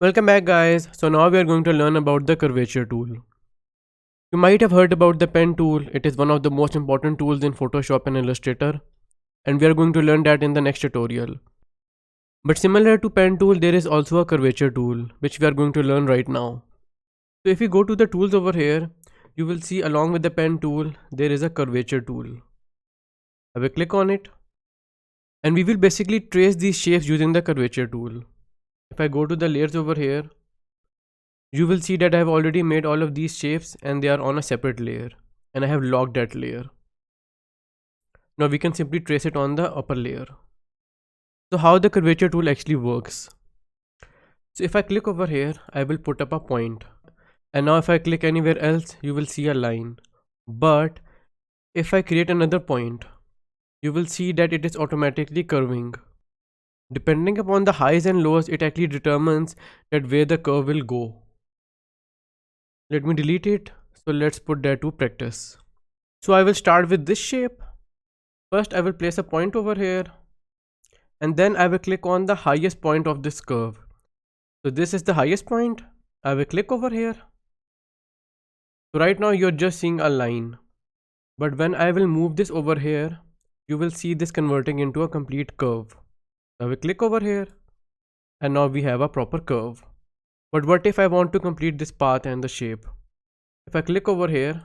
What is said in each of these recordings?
Welcome back guys. So now we are going to learn about the curvature tool. You might have heard about the pen tool. It is one of the most important tools in Photoshop and Illustrator, and we are going to learn that in the next tutorial. But similar to pen tool, there is also a curvature tool which we are going to learn right now. So if you go to the tools over here, you will see along with the pen tool there is a curvature tool. I will click on it and we will basically trace these shapes using the curvature tool. If I go to the layers over here, you will see that I have already made all of these shapes and they are on a separate layer, and I have locked that layer. Now we can simply trace it on the upper layer. So how the curvature tool actually works. So if I click over here, I will put up a point. And now if I click anywhere else, you will see a line. But if I create another point, you will see that it is automatically curving. Depending upon the highs and lows, it actually determines that where the curve will go. Let me delete it. So let's put that to practice. So I will start with this shape. First I will place a point over here, and then I will click on the highest point of this curve. So this is the highest point. I will click over here. So right now you're just seeing a line. But when I will move this over here, you will see this converting into a complete curve. I will click over here, and now we have a proper curve. But what if I want to complete this path and the shape? If I click over here,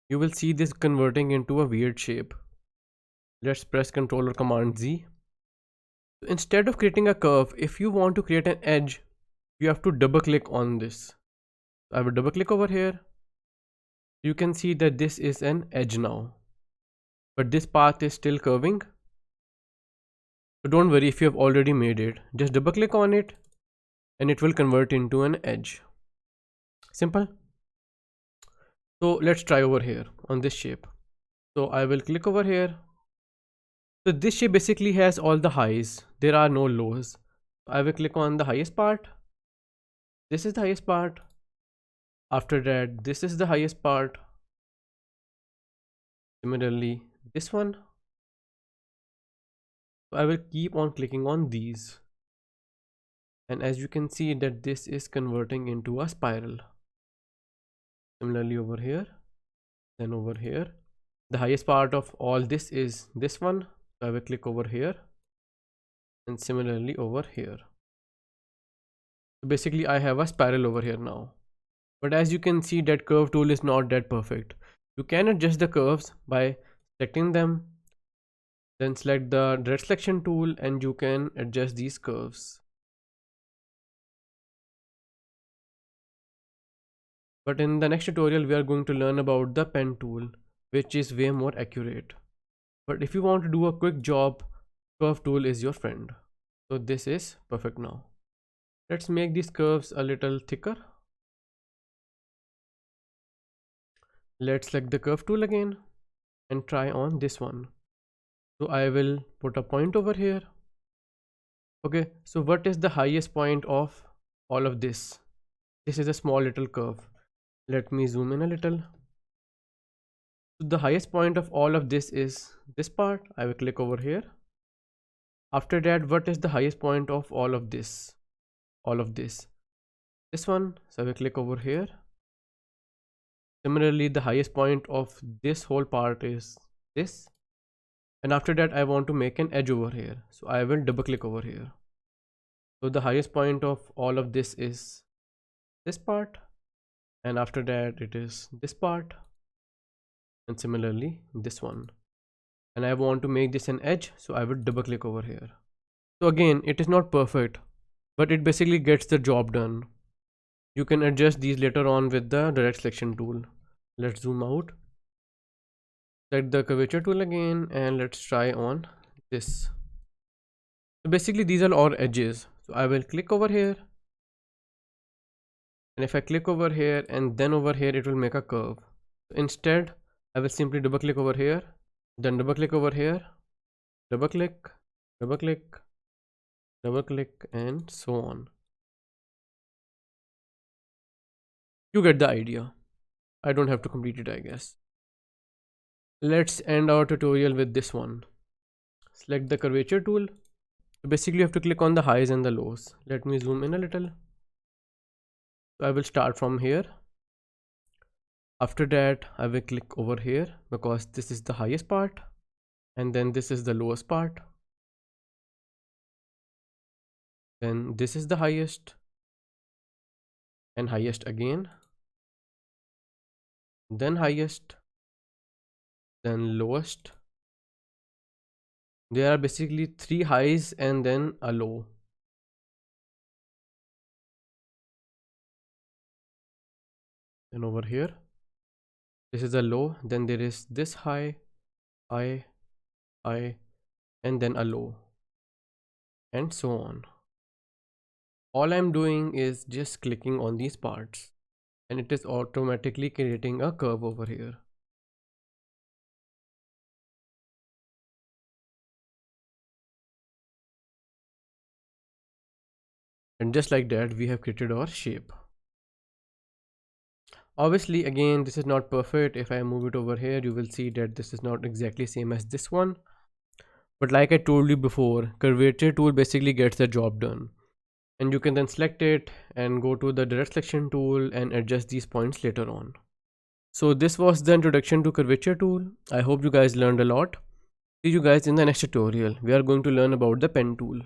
you will see this converting into a weird shape. Let's press Ctrl or Command Z. So instead of creating a curve, if you want to create an edge, you have to double click on this. I will double click over here. You can see that this is an edge now, but this path is still curving. So don't worry if you have already made it. Just double click on it and it will convert into an edge. Simple. So let's try over here on this shape. So I will click over here. So this shape basically has all the highs. There are no lows. I will click on the highest part. This is the highest part. After that, this is the highest part. Similarly, this one. So I will keep on clicking on these. And as you can see that this is converting into a spiral. Similarly over here, then over here. The highest part of all this is this one. So I will click over here. And similarly over here. So basically I have a spiral over here now. But as you can see that curve tool is not that perfect. You can adjust the curves by selecting them. Then select the direct selection tool and you can adjust these curves. But in the next tutorial we are going to learn about the pen tool, which is way more accurate. But if you want to do a quick job, curve tool is your friend. So this is perfect now. Let's make these curves a little thicker. Let's select the curve tool again and try on this one. So I will put a point over here. Okay, so what is the highest point of all of this? This is a small little curve. Let me zoom in a little. So the highest point of all of this is this part. I will click over here. After that, what is the highest point of all of this? All of this. This one. So I will click over here. Similarly, the highest point of this whole part is this. And after that I want to make an edge over here, so I will double click over here. So the highest point of all of this is this part, and after that it is this part, and similarly this one. And I want to make this an edge, so I will double click over here. So again, it is not perfect, but it basically gets the job done. You can adjust these later on with the direct selection tool. Let's zoom out. Select the curvature tool again and let's try on this. So basically these are all edges. So I will click over here, and if I click over here and then over here, it will make a curve. So instead I will simply double click over here, then double click over here, double click, double click, double click, and so on. You get the idea. I don't have to complete it, I guess. Let's end our tutorial with this one. Select the curvature tool. So basically you have to click on the highs and the lows. Let me zoom in a little. So I will start from here. After that, I will click over here because this is the highest part, and then this is the lowest part. Then this is the highest, and highest again, then highest, then lowest. There are basically 3 highs and then a low. And over here, this is a low, then there is this high, high, high, and then a low, and so on. All I'm doing is just clicking on these parts, and it is automatically creating a curve over here. And just like that, we have created our shape. Obviously, again, this is not perfect. If I move it over here, you will see that this is not exactly same as this one. But like I told you before, curvature tool basically gets the job done. And you can then select it and go to the direct selection tool and adjust these points later on. So this was the introduction to curvature tool. I hope you guys learned a lot. See you guys in the next tutorial. We are going to learn about the pen tool.